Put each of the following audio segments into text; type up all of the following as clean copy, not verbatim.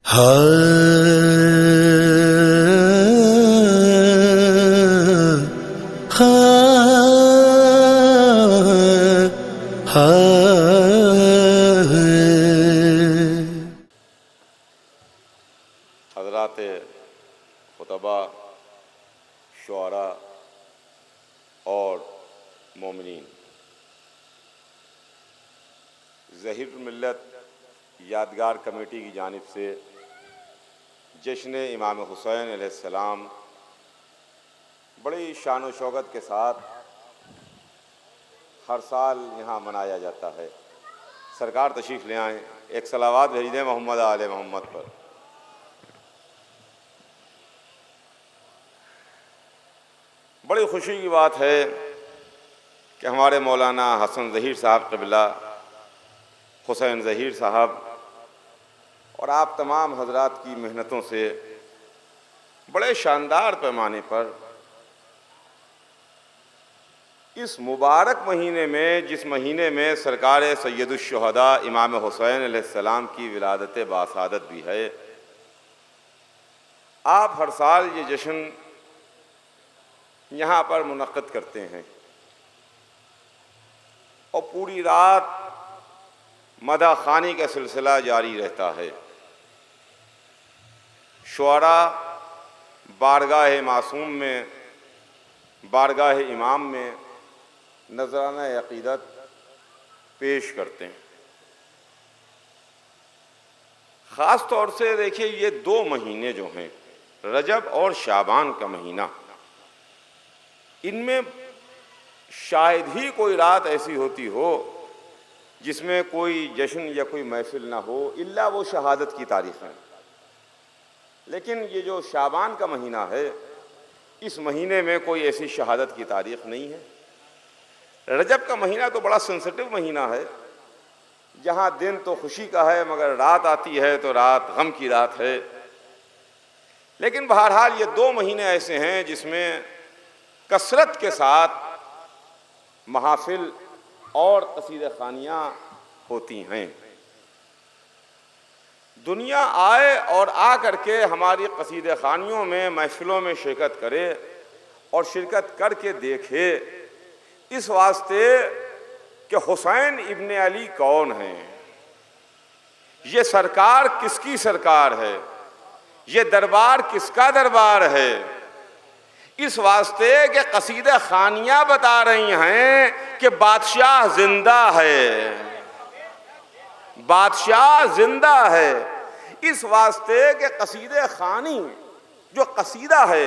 हाँ हाँ हज़रात खुतबा, शुअरा और मोमिनीन, ज़हीरुल मिल्लत यादगार कमेटी की जानिब से जश्न इमाम हुसैन अलैहिस्सलाम बड़ी शान व शौकत के साथ हर साल यहाँ मनाया जाता है। सरकार तशरीफ़ ले आएँ, एक सलावात भेज दें मोहम्मद आले मोहम्मद पर। बड़ी खुशी की बात है कि हमारे मौलाना हसन ज़हीर साहब क़िबला, हुसैन ज़हीर साहब और आप तमाम हजरात की मेहनतों से बड़े शानदार पैमाने पर इस मुबारक महीने में, जिस महीने में सरकार सैयदुश्शुहदा इमाम हुसैन अलैहिस्सलाम की विलादत बासादत भी है, आप हर साल ये जश्न यहाँ पर मुनक़्क़िद करते हैं और पूरी रात मदह ख़ानी का सिलसिला जारी रहता है। शुअरा बारगाह मासूम में, बारगाह इमाम में नज़राना अक़ीदत पेश करते हैं। ख़ास तौर से देखिए, ये 2 महीने जो हैं, रजब और शाबान का महीना, इनमें शायद ही कोई रात ऐसी होती हो जिसमें कोई जश्न या कोई महफिल ना हो, इल्ला वो शहादत की तारीख़ है। लेकिन ये जो शाबान का महीना है, इस महीने में कोई ऐसी शहादत की तारीख़ नहीं है। रजब का महीना तो बड़ा सेंसिटिव महीना है, जहाँ दिन तो खुशी का है मगर रात आती है तो रात गम की रात है। लेकिन बहरहाल ये 2 महीने ऐसे हैं जिसमें कसरत के साथ महाफिल और क़सीदा ख़ानियाँ होती हैं। दुनिया आए और आ करके हमारी क़सीदा ख़ानियों में, महफिलों में शिरकत करे और शिरकत करके देखे, इस वास्ते कि हुसैन इब्न अली कौन हैं, ये सरकार किसकी सरकार है, ये दरबार किसका दरबार है। इस वास्ते कि क़सीदा ख़ानियाँ बता रही हैं कि बादशाह जिंदा है, बादशाह जिंदा है। इस वास्ते कि क़सीदा ख़ानी जो क़सीदा है,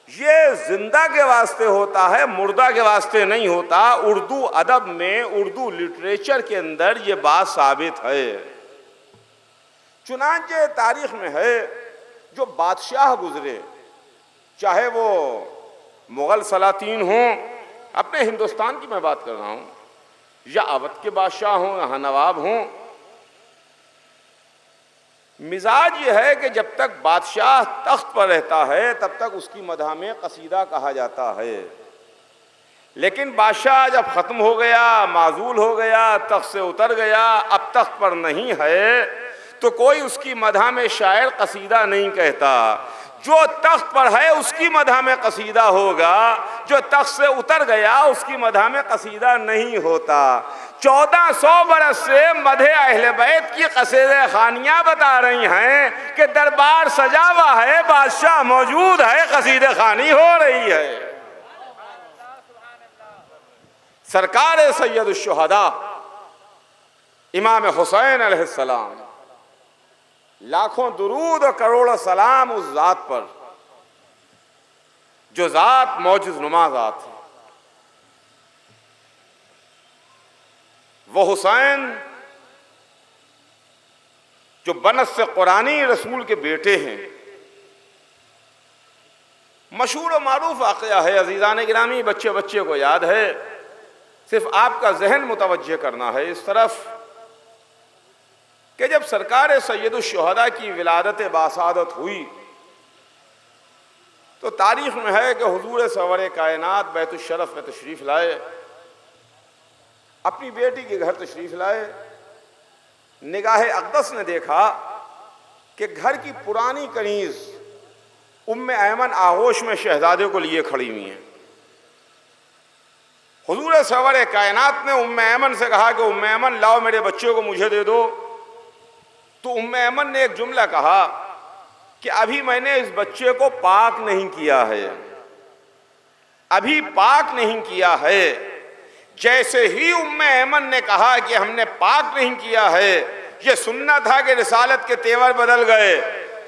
ये जिंदा के वास्ते होता है, मुर्दा के वास्ते नहीं होता। उर्दू अदब में, उर्दू लिटरेचर के अंदर ये बात साबित है। चुनांचे तारीख़ में है, जो बादशाह गुजरे, चाहे वो मुग़ल सलातीन हों, अपने हिंदुस्तान की मैं बात कर रहा हूँ, या अवध के बादशाह हों, यहाँ नवाब हों, मिजाज ये है कि जब तक बादशाह तख्त पर रहता है तब तक उसकी मदह में क़सीदा कहा जाता है। लेकिन बादशाह जब ख़त्म हो गया, माजूल हो गया, तख्त से उतर गया, अब तख्त पर नहीं है, तो कोई उसकी मदह में शायर क़सीदा नहीं कहता। जो तख्त पर है उसकी मदह में क़सीदा होगा, जो तख्त से उतर गया उसकी मदह में क़सीदा नहीं होता। 1400 बरस से मदहे अहले बैत की क़सीदा ख़ानियाँ बता रही हैं कि दरबार सजा हुआ है, बादशाह मौजूद है, क़सीदा ख़ानी हो रही है। सरकार सैयदुश्शुहदा इमाम हुसैन अलैहिस्सलाम, लाखों दुरूद और करोड़ों सलाम उस ज़ात पर जो ज़ात मौजिज़ नुमा ज़ात है। वो हुसैन जो बनस्स कुरानी रसूल के बेटे हैं। मशहूर और मारूफ वाक़या है, अज़ीज़ान गिरामी, बच्चे बच्चे को याद है, सिर्फ आपका जहन मुतवज्जे करना है इस तरफ कि जब सरकार सैयदुश्शुहदा की विलादत बासादत हुई तो तारीख़ में है कि हुजूर सरवर कायनात बैतुश्शरफ में तशरीफ़ लाए, अपनी बेटी के घर तशरीफ़ लाए। निगाह अक़दस ने देखा कि घर की पुरानी कनीज उम्मे ऐमन आगोश में शहजादे को लिए खड़ी हुई हैं। हुजूर सरवर कायनात ने उम्मे ऐमन से कहा कि उम्मे ऐमन लाओ मेरे बच्चे को मुझे दे दो। तो उम्मे ऐमन ने एक जुमला कहा कि अभी मैंने इस बच्चे को पाक नहीं किया है, अभी पाक नहीं किया है। जैसे ही उम्मे ऐमन ने कहा कि हमने पाक नहीं किया है, ये सुनना था कि रिसालत के तेवर बदल गए।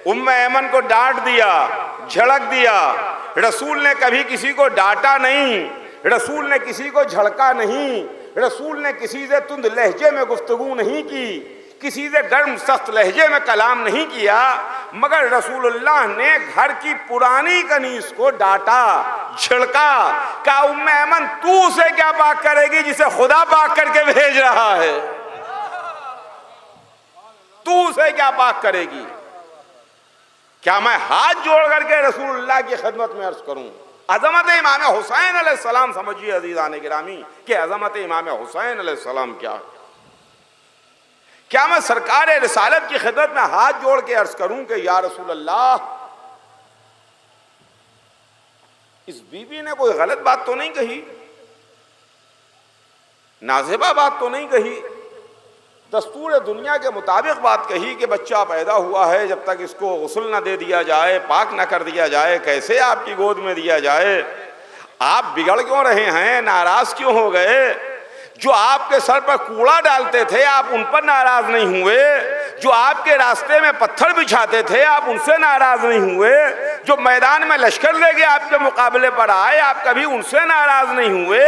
उम्मे ऐमन को डांट दिया, झड़क दिया। रसूल ने कभी किसी को डांटा नहीं, रसूल ने किसी को झड़का नहीं, रसूल ने किसी से तुंद लहजे में गुफ्तगू नहीं की, किसी से गर्म सख्त लहजे में कलाम नहीं किया, मगर रसूलुल्लाह ने घर की पुरानी कनीज को डांटा, झिड़का। कहा उम्मे ऐमन तू उसे क्या पाक करेगी जिसे खुदा पाक करके भेज रहा है, तू उसे क्या पाक करेगी। क्या मैं हाथ जोड़ करके रसूलुल्लाह की खिदमत में अर्ज करूं? अजमत इमाम हुसैन अलैहिस्सलाम समझिए अजीज़ान गिरामी कि अजमत इमाम हुसैन अलैहिस्सलाम क्या है। क्या मैं सरकार रिसालत की खिदमत में हाथ जोड़ के अर्ज करूं कि या रसूल अल्लाह, इस बीबी ने कोई गलत बात तो नहीं कही, नाज़िबा बात तो नहीं कही, दस्तूर दुनिया के मुताबिक बात कही कि बच्चा पैदा हुआ है, जब तक इसको गुस्ल न दे दिया जाए, पाक न कर दिया जाए, कैसे आपकी गोद में दिया जाए। आप बिगड़ क्यों रहे हैं, नाराज क्यों हो गए? जो आपके सर पर कूड़ा डालते थे आप उन पर नाराज नहीं हुए, जो आपके रास्ते में पत्थर बिछाते थे आप उनसे नाराज नहीं हुए, जो मैदान में लश्कर लेके आपके मुकाबले पर आए आप कभी उनसे नाराज नहीं हुए।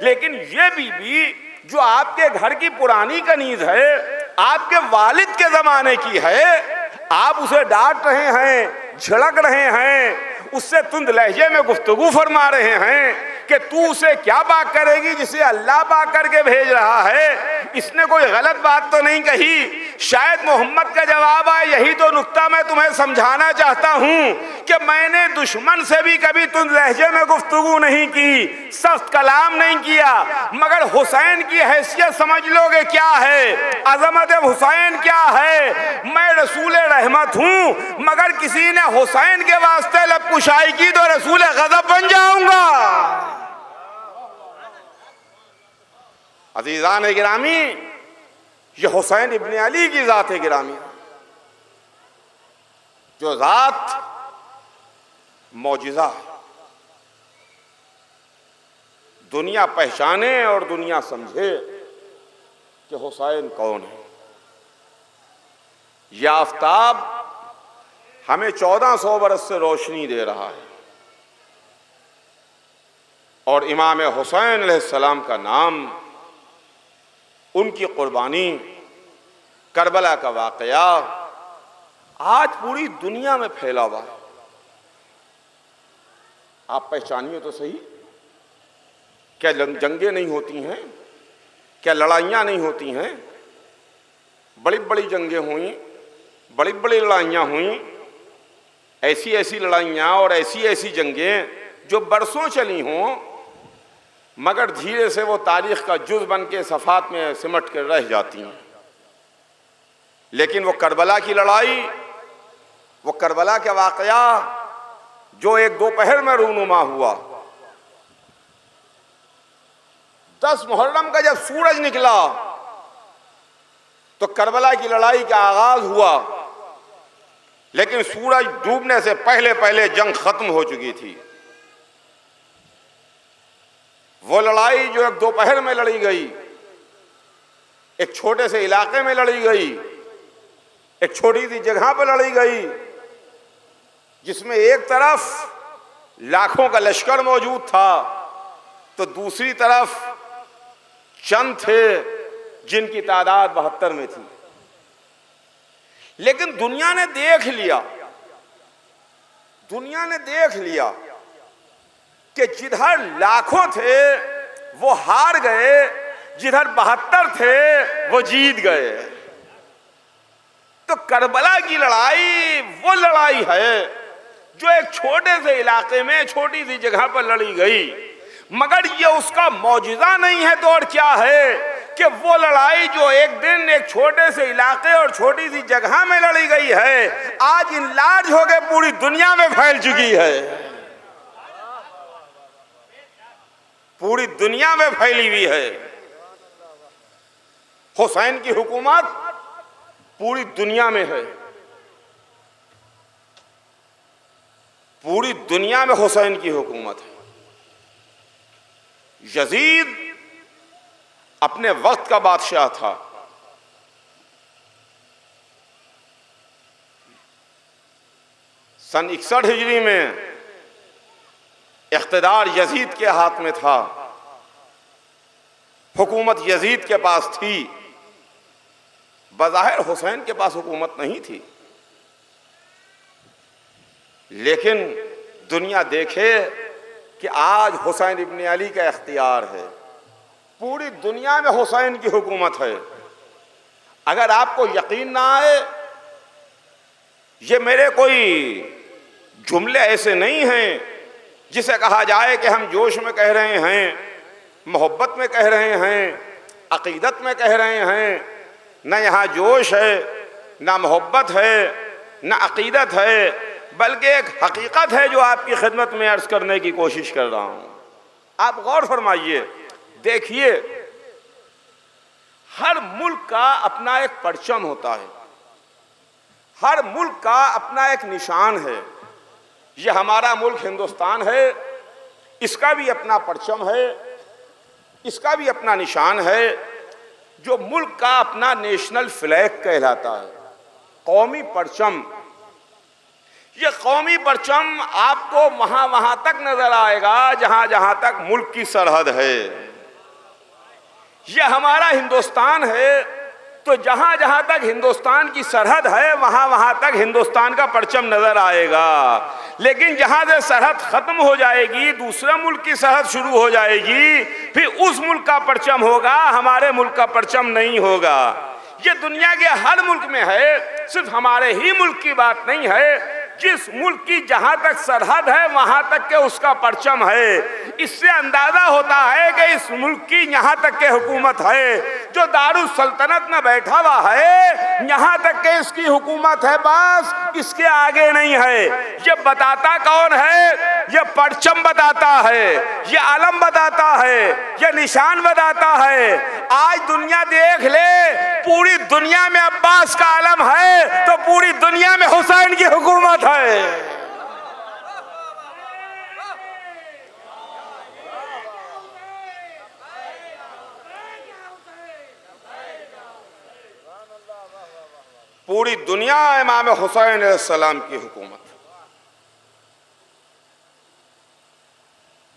लेकिन ये बीबी जो आपके घर की पुरानी कनीज है, आपके वालिद के जमाने की है, आप उसे डांट रहे हैं, झड़क रहे हैं, उससे तुंद लहजे में गुफ्तगू फरमा रहे हैं कि तू उसे क्या पाक करेगी जिसे अल्लाह पाक करके भेज रहा है। इसने कोई गलत बात तो नहीं कही। शायद मोहम्मद का जवाब आए, यही तो नुक्ता मैं तुम्हें समझाना चाहता हूं कि मैंने दुश्मन से भी कभी तुंद लहजे में गुफ्तगू नहीं की, सख्त कलाम नहीं किया, मगर हुसैन की हैसियत समझ लोगे क्या है, अजमत हुसैन क्या है। मैं रसूल रहमत हूं, मगर किसी ने हुसैन के वास्ते लब कुशाई की तो रसूल गज़ब बन जाऊंगा। अज़ीज़ान गिरामी, ये हुसैन इब्न अली की ज़ात है गिरामी, जो ज़ात मौजिज़ा है। दुनिया पहचाने और दुनिया समझे कि हुसैन कौन है। यह आफ़ताब हमें 1400 बरस से रोशनी दे रहा है और इमाम हुसैन अलैहिस्सलाम का नाम, उनकी कुर्बानी, करबला का वाक़या आज पूरी दुनिया में फैला हुआ है। आप पहचानिए तो सही, क्या जंगें नहीं होती हैं, क्या लड़ाइयाँ नहीं होती हैं? बड़ी बड़ी जंगें हुई, बड़ी बड़ी लड़ाइयाँ हुई, ऐसी ऐसी लड़ाइयाँ और ऐसी ऐसी जंगें जो बरसों चली हों, मगर धीरे से वो तारीख़ का जुज़ बन के सफ़ात में सिमट कर रह जाती हैं। लेकिन वो करबला की लड़ाई, वो करबला का वाक़या जो एक दोपहर में रूनुमा हुआ, 10 मुहर्रम का जब सूरज निकला तो करबला की लड़ाई का आगाज हुआ, लेकिन सूरज डूबने से पहले पहले जंग खत्म हो चुकी थी। वो लड़ाई जो एक दोपहर में लड़ी गई, एक छोटे से इलाके में लड़ी गई, एक छोटी सी जगह पर लड़ी गई, जिसमें एक तरफ लाखों का लश्कर मौजूद था तो दूसरी तरफ चंद थे जिनकी तादाद 72 में थी। लेकिन दुनिया ने देख लिया, दुनिया ने देख लिया कि जिधर लाखों थे वो हार गए, जिधर 72 थे वो जीत गए। तो करबला की लड़ाई वो लड़ाई है जो एक छोटे से इलाके में छोटी सी जगह पर लड़ी गई, मगर ये उसका मौजिज़ा नहीं है तो और क्या है कि वो लड़ाई जो एक दिन एक छोटे से इलाके और छोटी सी जगह में लड़ी गई है, आज इनलार्ज हो गए पूरी दुनिया में फैल चुकी है, पूरी दुनिया में फैली हुई है। हुसैन की हुकूमत पूरी दुनिया में है, पूरी दुनिया में हुसैन की हुकूमत है। यजीद अपने वक्त का बादशाह था। सन 61 हिजरी में इख्तिदार यजीद के हाथ में था, हुकूमत यजीद के पास थी, बज़ाहिर हुसैन के पास हुकूमत नहीं थी। लेकिन दुनिया देखे कि आज हुसैन इब्न अली का इख्तियार है, पूरी दुनिया में हुसैन की हुकूमत है। अगर आपको यकीन ना आए, ये मेरे कोई जुमले ऐसे नहीं हैं जिसे कहा जाए कि हम जोश में कह रहे हैं, मोहब्बत में कह रहे हैं, अकीदत में कह रहे हैं। न यहाँ जोश है, न मोहब्बत है, न अकीदत है, बल्कि एक हकीकत है जो आपकी खिदमत में अर्ज करने की कोशिश कर रहा हूँ। आप गौर फरमाइए, देखिए, हर मुल्क का अपना एक परचम होता है, हर मुल्क का अपना एक निशान है। ये हमारा मुल्क हिंदुस्तान है, इसका भी अपना परचम है, इसका भी अपना निशान है, जो मुल्क का अपना नेशनल फ्लैग कहलाता है, कौमी परचम। ये कौमी परचम आपको वहां तक नजर आएगा जहां तक मुल्क की सरहद है। ये हमारा हिंदुस्तान है, तो जहां तक हिंदुस्तान की सरहद है वहां तक हिंदुस्तान का परचम नजर आएगा। लेकिन जहां से सरहद खत्म हो जाएगी, दूसरा मुल्क की सरहद शुरू हो जाएगी, फिर उस मुल्क का परचम होगा, हमारे मुल्क का परचम नहीं होगा। ये दुनिया के हर मुल्क में है, सिर्फ हमारे ही मुल्क की बात नहीं है। जिस मुल्क की जहां तक सरहद है वहां तक के उसका परचम है। इससे अंदाजा होता है कि इस मुल्क की यहां तक के हुकूमत है। जो दारुल सल्तनत में बैठा हुआ है, यहां तक के इसकी हुकूमत है, बस इसके आगे नहीं है। ये बताता कौन है? ये परचम बताता है, ये आलम बताता है, ये निशान बताता है। आज दुनिया देख ले, पूरी दुनिया में अब्बास का आलम है तो पूरी दुनिया में हुसैन की हुकूमत है। पूरी दुनिया इमाम हुसैन अलैहिस्सलाम की हुकूमत।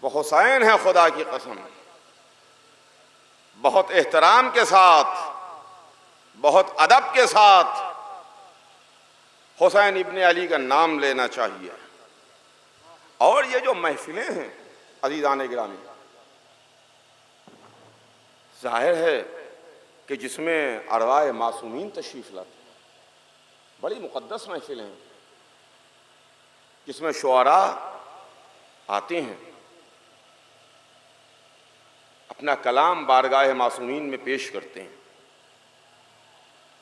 वो हुसैन है, खुदा की कसम, बहुत एहतराम के साथ, बहुत अदब के साथ हुसैन इब्न अली का नाम लेना चाहिए। और ये जो महफिलें हैं अज़ीज़ान गिरामी, जाहिर है कि जिसमें अरवाए मासूमीन तशरीफ़ लाते हैं, बड़ी मुक़द्दस महफिलें हैं, जिसमें शुअरा आते हैं, अपना कलाम बारगाह मासूमीन में पेश करते हैं।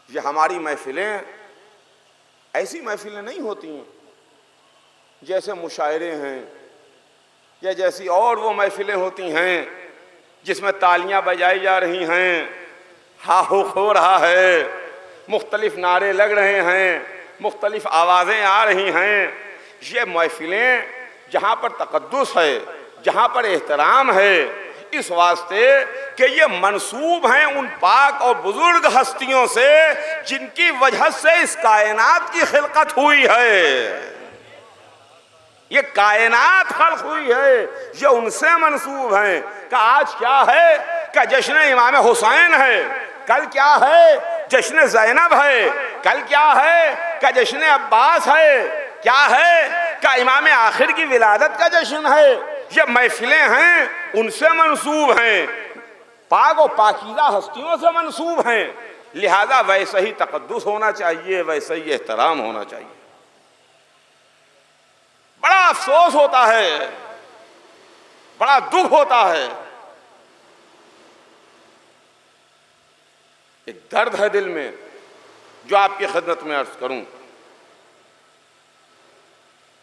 ये हमारी महफिलें ऐसी महफिलें नहीं होती हैं जैसे मुशायरे हैं या जैसी और वो महफिलें होती हैं जिसमें तालियां बजाई जा रही हैं, हा हो रहा है, मुख्तलिफ नारे लग रहे हैं, मुख्तलिफ आवाज़ें आ रही हैं। ये महफिलें जहाँ पर तक़द्दुस है, जहाँ पर एहतराम है, इस वास्ते कि ये मंसूब हैं उन पाक और बुजुर्ग हस्तियों से जिनकी वजह से इस कायनात की खिलकत हुई है। ये कायनात खल्क हुई है, ये उनसे मंसूब हैं। कि आज क्या है? कि जश्न इमाम हुसैन है। कल क्या है? जश्न ज़ैनब है। कल क्या है? कि जश्न अब्बास है। क्या है? कि इमाम आखिर की विलादत का जश्न है। ये महफिलें हैं, उनसे मंसूब हैं, पाक और पाकीज़ा हस्तियों से मंसूब हैं। लिहाजा वैसे ही तक़द्दुस होना चाहिए, वैसे ही एहतराम होना चाहिए। बड़ा अफसोस होता है, बड़ा दुख होता है एक दर्द है दिल में जो आपकी खिदमत में अर्ज करूं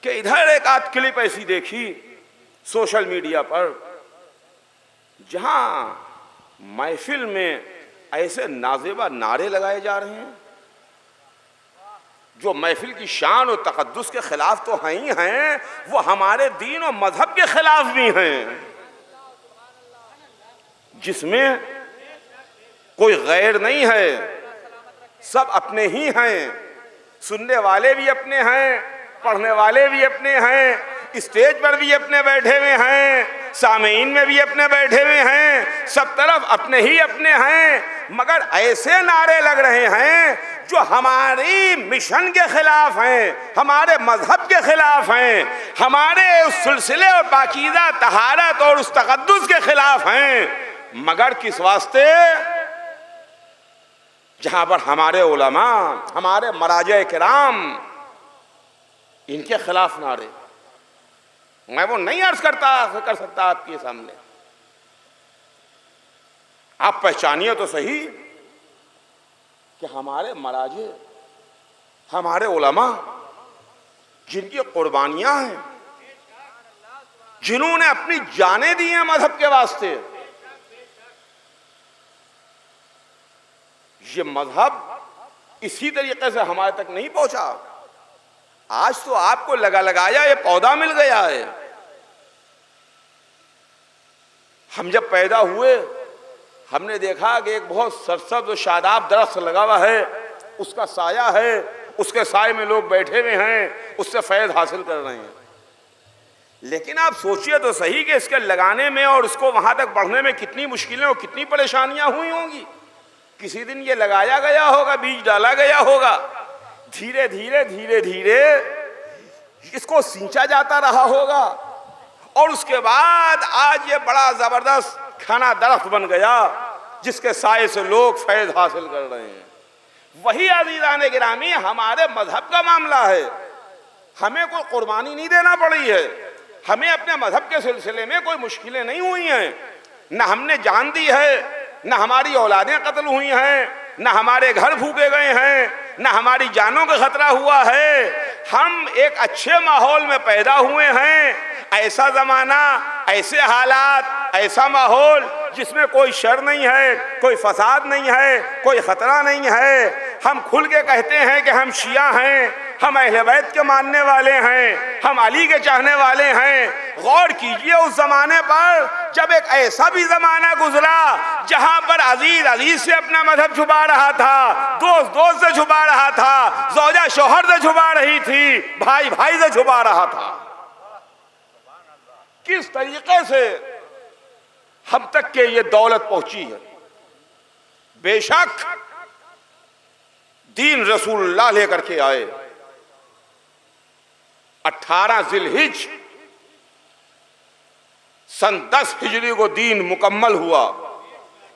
कि इधर एक आध क्लिप ऐसी देखी सोशल मीडिया पर जहां महफिल में ऐसे नाजेबा नारे लगाए जा रहे हैं जो महफिल की शान और तकद्दुस के खिलाफ तो हैं ही हैं, वो हमारे दीन और मजहब के खिलाफ भी हैं, जिसमें कोई गैर नहीं है, सब अपने ही हैं, सुनने वाले भी अपने हैं, पढ़ने वाले भी अपने हैं, स्टेज पर भी अपने बैठे हुए हैं, सामीन में भी अपने बैठे हुए हैं, सब तरफ अपने ही अपने हैं, मगर ऐसे नारे लग रहे हैं जो हमारी मिशन के खिलाफ हैं, हमारे मजहब के खिलाफ हैं, हमारे उस सिलसिले और पाकीज़ा तहारत और उस तकद्दुस के खिलाफ हैं। मगर किस वास्ते? जहां पर हमारे उलमा, हमारे मराजे किराम, इनके खिलाफ नारे मैं वो नहीं अर्ज कर सकता आपके सामने। आप पहचानिए तो सही कि हमारे मराजे, हमारे उलमा, जिनकी कुर्बानियां हैं, जिन्होंने अपनी जानें दी हैं मजहब के वास्ते, ये मजहब इसी तरीके से हमारे तक नहीं पहुंचा। आज तो आपको लगा लगाया ये पौधा मिल गया है। हम जब पैदा हुए हमने देखा कि एक बहुत सरसब्ज और शादाब दरख्त लगा हुआ है, उसका साया है, उसके साए में लोग बैठे हुए हैं, उससे फैज़ हासिल कर रहे हैं। लेकिन आप सोचिए तो सही कि इसके लगाने में और इसको वहां तक बढ़ने में कितनी मुश्किलें और कितनी परेशानियां हुई होंगी। किसी दिन ये लगाया गया होगा, बीज डाला गया होगा, धीरे धीरे धीरे धीरे इसको सींचा जाता रहा होगा और उसके बाद आज ये बड़ा जबरदस्त खाना दरख्त बन गया जिसके साए से लोग फैज़ हासिल कर रहे हैं। वही अज़ीज़ान गिरामी हमारे मजहब का मामला है। हमें कोई कुर्बानी नहीं देना पड़ी है, हमें अपने मजहब के सिलसिले में कोई मुश्किलें नहीं हुई हैं, न हमने जान दी है, न हमारी औलादें कत्ल हुई हैं, न हमारे घर फूके गए हैं, न हमारी जानों का खतरा हुआ है। हम एक अच्छे माहौल में पैदा हुए हैं। ऐसा जमाना, ऐसे हालात, ऐसा माहौल जिसमें कोई शर नहीं है, कोई फसाद नहीं है, कोई खतरा नहीं है। हम खुल के कहते हैं कि हम शिया हैं, हम अहले बैत के मानने वाले हैं, हम अली के चाहने वाले हैं। गौर कीजिए उस जमाने पर जब एक ऐसा भी जमाना गुजरा जहां पर अजीज अजीज से अपना मजहब छुपा रहा था, दोस्त दोस्त से छुपा रहा था, ज़ौजा शौहर से छुपा रही थी, भाई भाई से छुपा रहा था। किस तरीके से हम तक के ये दौलत पहुंची है। बेशक दीन रसूलुल्लाह लेकर के आए। 18 जिलहिज सन 10 हिजरी को दीन मुकम्मल हुआ,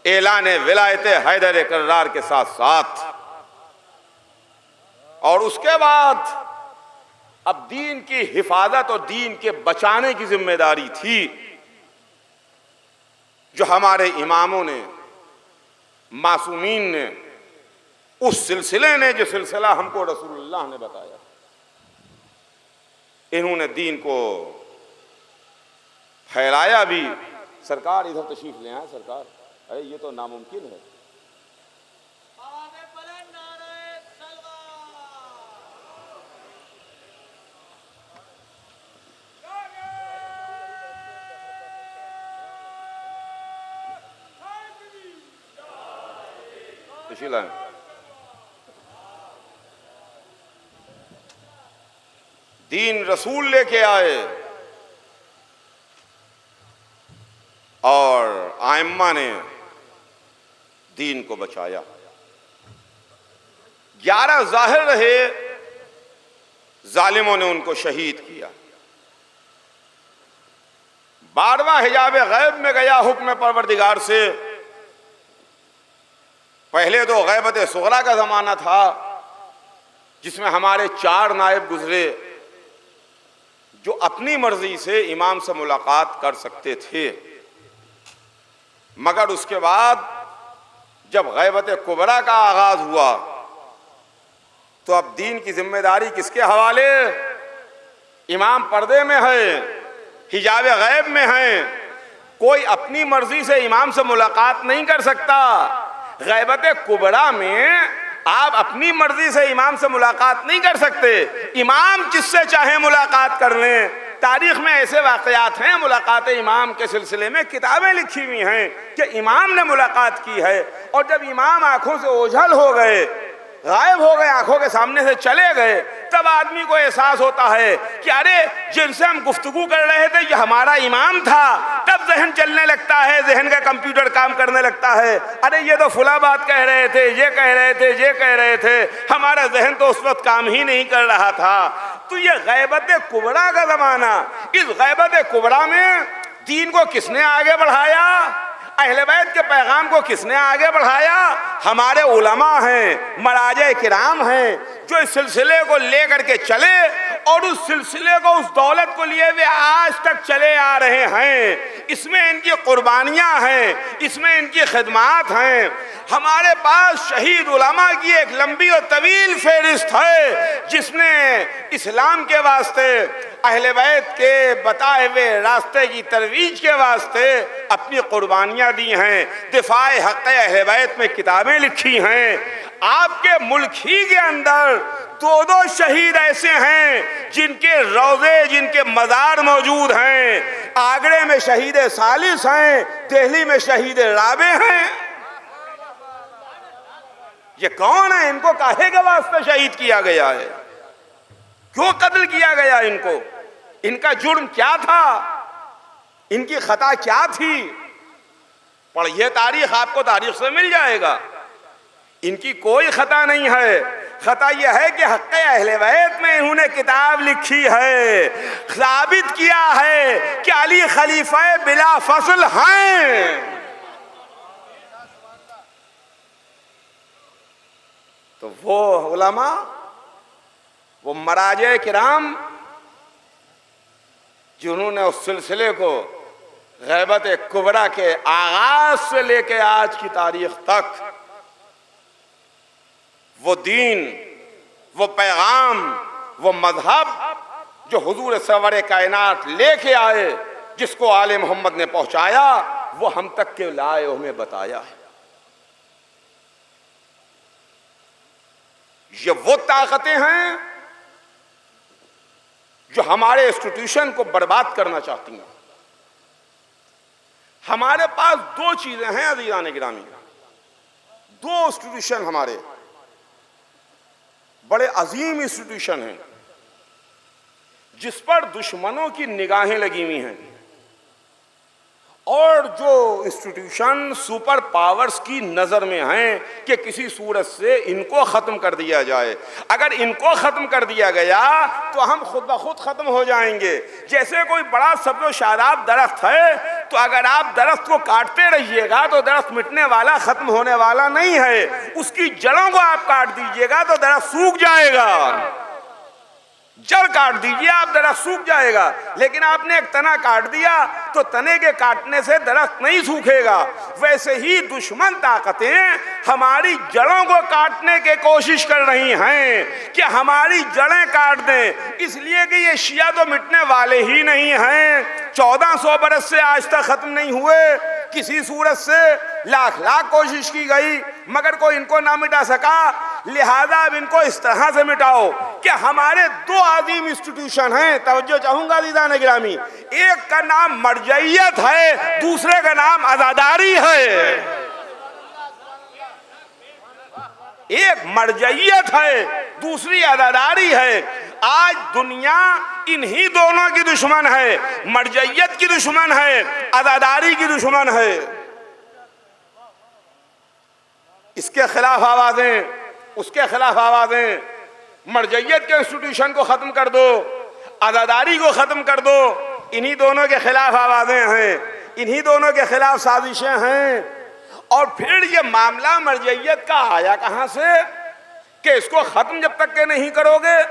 ऐलान विलायत हैदर कर्रार के साथ साथ। और उसके बाद अब दीन की हिफाजत और दीन के बचाने की जिम्मेदारी थी जो हमारे इमामों ने, मासूमीन ने, उस सिलसिले ने जो सिलसिला हमको रसूलुल्लाह ने बताया, इन्होंने दीन को फैलाया भी। सरकार इधर तशरीफ ले आए। सरकार, अरे ये तो नामुमकिन है। दीन रसूल लेके आए और आइम्मा ने दीन को बचाया। 11 जाहिर रहे, जालिमों ने उनको शहीद किया। 12वां हिजाब गैब में गया हुक्म परवरदिगार से। पहले तो गैबत सुगरा का जमाना था जिसमें हमारे 4 नायब गुजरे जो अपनी मर्जी से इमाम से मुलाकात कर सकते थे, मगर उसके बाद जब गैबत कुबरा का आगाज हुआ तो अब दीन की जिम्मेदारी किसके हवाले? इमाम पर्दे में है, हिजाब गैब में है, कोई अपनी मर्जी से इमाम से मुलाकात नहीं कर सकता। गैबत कुबरा में आप अपनी मर्जी से इमाम से मुलाकात नहीं कर सकते, इमाम जिससे चाहे मुलाकात कर लें। तारीख में ऐसे वाक़यात हैं मुलाकात इमाम के सिलसिले में, किताबें लिखी हुई हैं कि इमाम ने मुलाकात की है, और जब इमाम आंखों से ओझल हो गए, गायब हो गए, आंखों के सामने से चले गए, तब आदमी को एहसास होता है कि अरे जिनसे हम गुफ्तगू कर रहे थे ये हमारा इमाम था। तब जहन चलने लगता है, जहन का कंप्यूटर काम करने लगता है, अरे ये तो फुला बात कह रहे थे, ये कह रहे थे, ये कह रहे थे, हमारा जहन तो उस वक्त काम ही नहीं कर रहा था। तो ये गैबत कुबरा का जमाना, इस गैबत कुबरा में दीन को किसने आगे बढ़ाया? अहले बैत के पैगाम को किसने आगे बढ़ाया? हमारे उलमा हैं, मराजे किराम हैं, जो इस सिलसिले को लेकर के चले और उस सिलसिले को, उस दौलत को लिए वे आज तक चले आ रहे हैं। इसमें इनकी कुर्बानियां हैं, इसमें इनकी खिदमात हैं। हमारे पास शहीद उलमा की एक लंबी और तवील फहरिस्त है, जिसने इस्लाम के वास्ते, अहले बैत के बताए हुए रास्ते की तरवीज के वास्ते अपनी कुर्बानियां दी हैं। दिफाए हक़ अहले बैत में किताबें लिखी हैं। आपके मुल्क ही के अंदर 2-2 शहीद ऐसे हैं जिनके रोजे, जिनके मज़ार मौजूद हैं। आगरे में शहीद सालिस हैं, दिल्ली में शहीद राबे हैं। ये कौन है? इनको काहे के वास्ते शहीद किया गया है? क्यों कत्ल किया गया इनको? इनका जुर्म क्या था? इनकी खता क्या थी? पढ़िए तारीख, आपको तारीख से मिल जाएगा। इनकी कोई खता नहीं है। खता यह है कि हक़ अहले बैत में इन्होंने किताब लिखी है, साबित किया है कि अली खलीफा बिला फसल हैं। तो वो उलमा, वो मराजे किराम, जिन्होंने उस सिलसिले को गैबत कुबरा के आगाज से लेके आज की तारीख तक वो दीन, वो पैगाम, वो मजहब जो हुजूर सरवर कायनात लेके आए, जिसको आले मोहम्मद ने पहुंचाया, वो हम तक के लाए, हमें बताया है। ये वो ताकतें हैं जो हमारे इंस्टीट्यूशन को बर्बाद करना चाहती हैं। हमारे पास 2 चीजें हैं अज़ीज़ान गिरामी, 2 इंस्टीट्यूशन हमारे बड़े अजीम इंस्टीट्यूशन हैं, जिस पर दुश्मनों की निगाहें लगी हुई हैं, और जो इंस्टीट्यूशन सुपर पावर्स की नज़र में हैं कि किसी सूरत से इनको ख़त्म कर दिया जाए। अगर इनको ख़त्म कर दिया गया तो हम खुद ब खुद ख़त्म हो जाएंगे। जैसे कोई बड़ा सब्ज़ो शादाब दरख्त है, तो अगर आप दरख्त को काटते रहिएगा तो दरख्त मिटने वाला, ख़त्म होने वाला नहीं है। उसकी जड़ों को आप काट दीजिएगा तो दरख्त सूख जाएगा। जड़ काट दीजिए आप, दरख्त सूख जाएगा। लेकिन आपने एक तना काट दिया तो तने के काटने से दरख्त नहीं सूखेगा। वैसे ही दुश्मन ताकतें हमारी जड़ों को काटने की कोशिश कर रही हैं कि हमारी जड़ें काट दें, इसलिए कि ये शिया तो मिटने वाले ही नहीं हैं। 1400 बरस से आज तक खत्म नहीं हुए, किसी सूरत से लाख कोशिश की गई मगर कोई इनको ना मिटा सका। लिहाजा अब इनको इस तरह से मिटाओ कि हमारे 2 आज़ीम इंस्टीट्यूशन हैं। तवज्जो चाहूंगा अज़ीज़ान गिरामी, एक का नाम मरजइयत है, दूसरे का नाम अज़ादारी है। एक मरजइयत है, दूसरी अज़ादारी है। आज दुनिया इन्हीं दोनों की दुश्मन है, मरजइयत की दुश्मन है, अज़ादारी की दुश्मन है। इसके खिलाफ आवाजें, उसके खिलाफ आवाजें। मरजइयत के इंस्टीट्यूशन को खत्म कर दो, अज़ादारी को खत्म कर दो, इन्हीं दोनों के खिलाफ आवाजें हैं, इन्हीं दोनों के खिलाफ साजिशें हैं। और फिर ये मामला मरजइयत का आया कहां से कि इसको खत्म जब तक के नहीं करोगे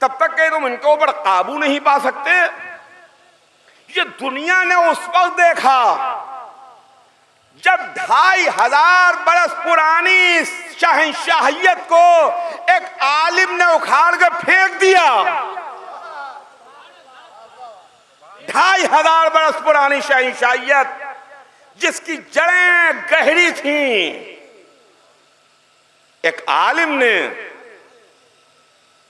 तब तक के तुम इनके ऊपर काबू नहीं पा सकते। ये दुनिया ने उस वक्त देखा जब 2500 बरस पुरानी शहंशाहियत को एक आलिम ने उखाड़ कर फेंक दिया, 2500 बरस पुरानी शहंशाहियत जिसकी जड़ें गहरी थीं, एक आलिम ने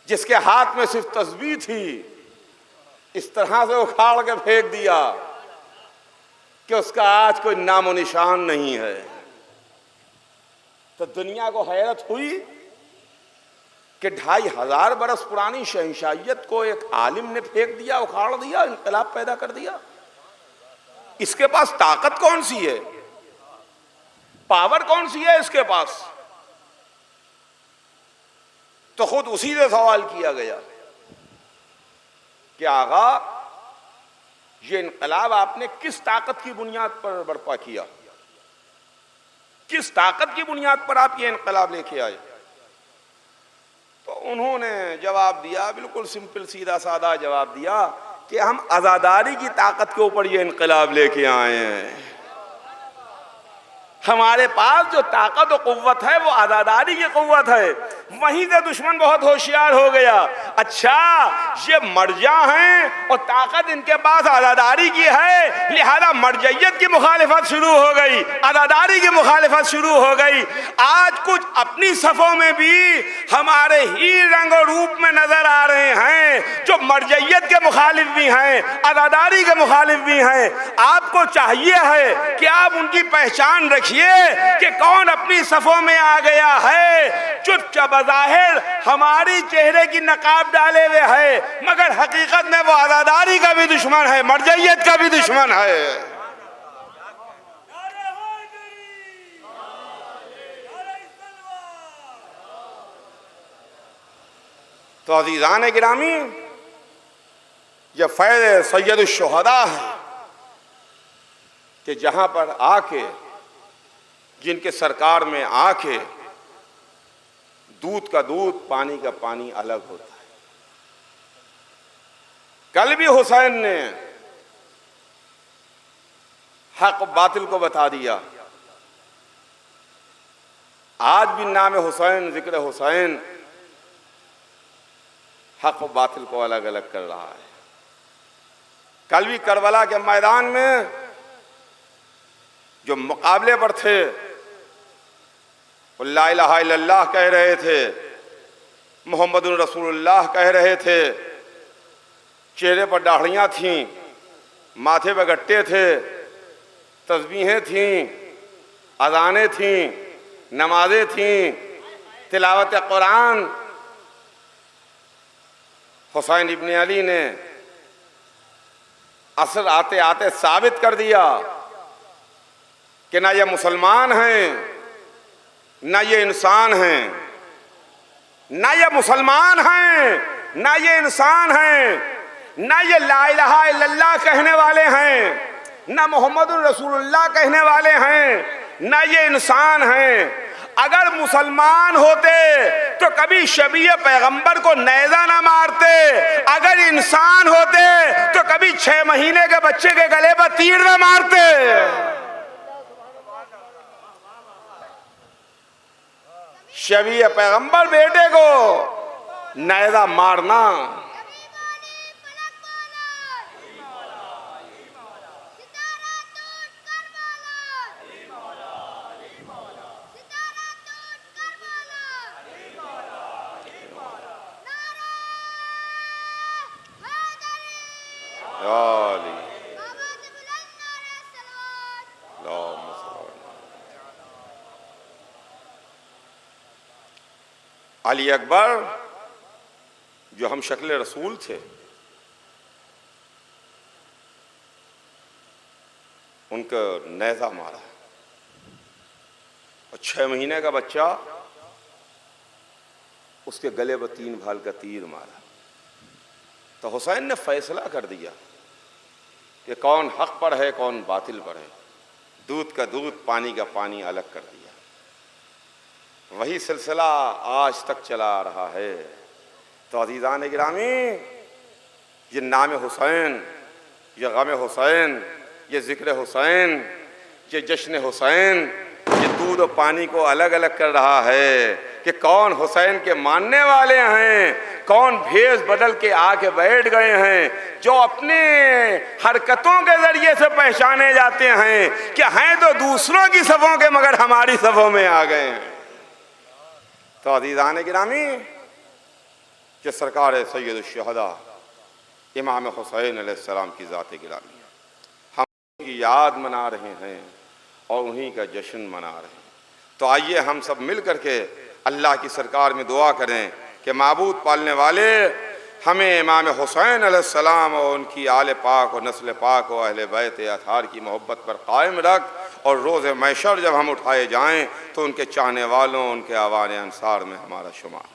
जिसके हाथ में सिर्फ तस्बीह थी, इस तरह से उखाड़ के फेंक दिया कि उसका आज कोई नामो निशान नहीं है। तो दुनिया को हैरत हुई कि 2500 बरस पुरानी शहंशाहियत को एक आलिम ने फेंक दिया, उखाड़ दिया, इनकलाब पैदा कर दिया। इसके पास ताकत कौन सी है, पावर कौन सी है इसके पास? तो खुद उसी से सवाल किया गया कि आगा, ये इनकलाब आपने किस ताकत की बुनियाद पर बर्पा किया, किस ताकत की बुनियाद पर आप ये इनकलाब लेके आए? तो उन्होंने जवाब दिया, बिल्कुल सिंपल सीधा सादा जवाब दिया कि हम आज़ादारी की ताकत के ऊपर ये इनकलाब लेके आए हैं। हमारे पास जो ताकत और कुव्वत है वो आज़ादारी की कुव्वत है। वहीं से दुश्मन बहुत होशियार हो गया, अच्छा ये मर्जा हैं और ताकत इनके पास आज़ादारी की है, लिहाजा मर्जय्यत की मुखालिफत शुरू हो गई, आज़ादारी की मुखालिफत शुरू हो गई। आज कुछ अपनी सफ़ों में भी हमारे ही रंग और रूप में नजर आ रहे हैं जो मर्जय्यत के मुखालिफ भी हैं, आज़ादारी के मुखालिफ भी हैं। आपको चाहिए है कि आप उनकी पहचान रखिए कि कौन अपनी सफ़ों में आ गया है, चुपचाप बज़ाहिर हमारी चेहरे की नकाब डाले हुए है, मगर हकीकत में वो आज़ादारी का भी दुश्मन है, मर्जय्यत का भी दुश्मन है। तो अज़ीज़ान गिरामी, यह फैज़ सैयद शुहदा है कि जहां पर आके, जिनके सरकार में आके दूध का दूध, पानी का पानी अलग होता है। कल भी हुसैन ने हक बातिल को बता दिया, आज भी नाम हुसैन, जिक्र हुसैन हक बातिल को अलग अलग कर रहा है। कल भी करबला के मैदान में जो मुकाबले पर थे, वो ला इलाहा इल्लल्लाह कह रहे थे, मोहम्मदुर रसूलुल्लाह कह रहे थे, चेहरे पर दाढ़ियाँ थीं, माथे पर गट्टे थे, तस्बीहें थीं, अज़ानें थीं, नमाजें थीं, तिलावत कुरान। हुसैन इब्न अली ने असर आते आते साबित कर दिया कि ना ये मुसलमान हैं, ना ये इंसान हैं, ना ये मुसलमान हैं, ना ये इंसान हैं, ना ये ला इलाहा इल्लल्लाह कहने वाले हैं, ना मोहम्मदुर रसूलुल्लाह कहने वाले हैं, ना ये इंसान हैं। अगर मुसलमान होते तो कभी शबीह पैगंबर को नेज़ा ना मारते, अगर इंसान होते तो कभी 6 महीने के बच्चे के गले पर तीर ना मारते। शबीह पैगंबर बेटे को नेज़ा मारना, अली अकबर जो हम शक्ल रसूल थे, उनको नेज़ा मारा और 6 महीने का बच्चा उसके गले पर 3 भाल का तीर मारा। तो हुसैन ने फैसला कर दिया कि कौन हक पर है, कौन बातिल पर है। दूध का दूध, पानी का पानी अलग कर दिया। वही सिलसिला आज तक चला आ रहा है। तो अज़ीज़ान गिरामी, ये नाम हुसैन, ये गम हुसैन, ये ज़िक्र हुसैन, ये जश्न हुसैन ये दूध और पानी को अलग अलग कर रहा है कि कौन हुसैन के मानने वाले हैं, कौन भेष बदल के आके बैठ गए हैं, जो अपने हरकतों के जरिए से पहचाने जाते हैं कि हैं तो दूसरों की सफ़ों के मगर हमारी सफ़ों में आ गए हैं। तो अज़ीज़ान गिरामी, कि सरकार सैयद शुहदा इमाम हुसैन अलैहिस्सलाम की ज़ात गिरामी, हम उनकी याद मना रहे हैं और उन्हीं का जश्न मना रहे हैं। तो आइए हम सब मिल करके अल्लाह की सरकार में दुआ करें कि माबूद पालने वाले हमें इमाम हुसैन अलैहिस्सलाम और उनकी आले पाक और नस्ल पाक और अहले बैत अताहार की मोहब्बत पर कायम रख, और रोज़ महशर जब हम उठाए जाएं तो उनके चाहने वालों, उनके आवान अंसार में हमारा शुमार।